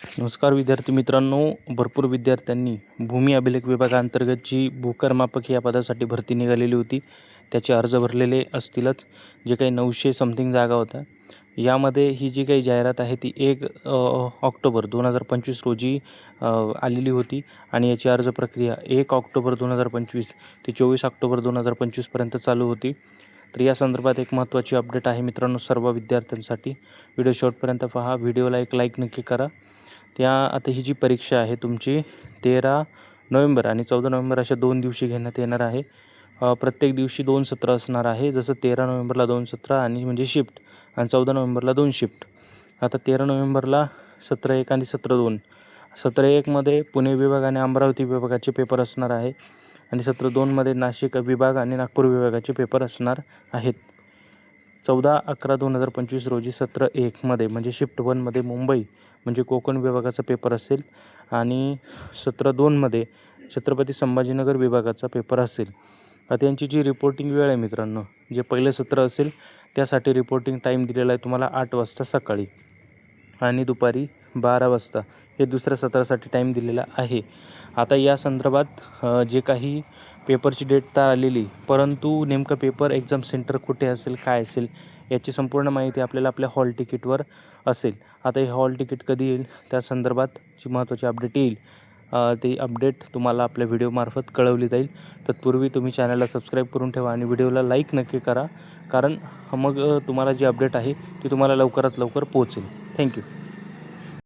नमस्कार विद्यार्थी मित्रांनो, भरपूर विद्यार्थ्यांनी भूमी अभिलेख विभागाअंतर्गत जी भूकरमापक या पदासाठी भरती निघालेली होती त्याचे अर्ज भरलेले असतीलच. जे काही 900 समथिंग जागा होत्या, यामध्ये ही जी काही जाहिरात आहे ती 1 ऑक्टोबर 2025 रोजी आलेली होती आणि याची अर्ज प्रक्रिया 1 ऑक्टोबर 2025 ते 24 ऑक्टोबर 2025पर्यंत चालू होती. तर या संदर्भात एक महत्त्वाची अपडेट आहे मित्रांनो सर्व विद्यार्थ्यांसाठी. व्हिडिओ शेवटपर्यंत पहा, व्हिडिओला एक लाईक नक्की करा. आता ही जी परीक्षा आहे तुमची 13 नोव्हेंबर आणि 14 नोव्हेंबर अशा 2 दिवशी घेण्यात येणार आहे. प्रत्येक दिवशी 2 सत्र असणार आहे. जसं 13 नोव्हेंबरला 2 सत्र आणि म्हणजे शिफ्ट आणि 14 नोव्हेंबरला 2 शिफ्ट. आता 13 नोव्हेंबरला सत्र 1 आणि सत्र 2. सत्र 1मध्ये पुणे विभाग आणि अमरावती विभागाचे पेपर असणार आहे आणि सत्र 2मध्ये नाशिक विभाग आणि नागपूर विभागाचे पेपर असणार आहेत. 14/11/2025 रोजी सत्र 1मध्ये म्हणजे शिफ्ट 1मध्ये मुंबई म्हणजे कोकण विभागाचा पेपर असेल आणि सत्र 2मध्ये छत्रपती संभाजीनगर विभागाचा पेपर असेल. आता यांची जी रिपोर्टिंग वेळ आहे मित्रांनो, जे पहिले सत्र असेल त्यासाठी रिपोर्टिंग टाईम दिलेला आहे तुम्हाला 8 वाजता सकाळी आणि दुपारी 12 वाजता हे दुसऱ्या सत्रासाठी टाईम दिलेला आहे. आता या संदर्भात जे काही पेपरची डेट तर आलेली, परंतु नेमकं पेपर एक्झाम सेंटर कुठे असेल, काय असेल याची संपूर्ण माहिती आपल्याला आपल्या हॉल तिकीटवर असेल. आता हे हॉल तिकीट कधी येईल त्या संदर्भात जी महत्त्वाची अपडेट येईल, ती अपडेट तुम्हाला आपल्या व्हिडिओमार्फत कळवली जाईल. तत्पूर्वी तुम्ही चॅनलला सबस्क्राईब करून ठेवा आणि व्हिडिओला लाईक नक्की करा, कारण मग तुम्हाला जी अपडेट आहे ती तुम्हाला लवकरात लवकर पोहोचेल. थँक्यू.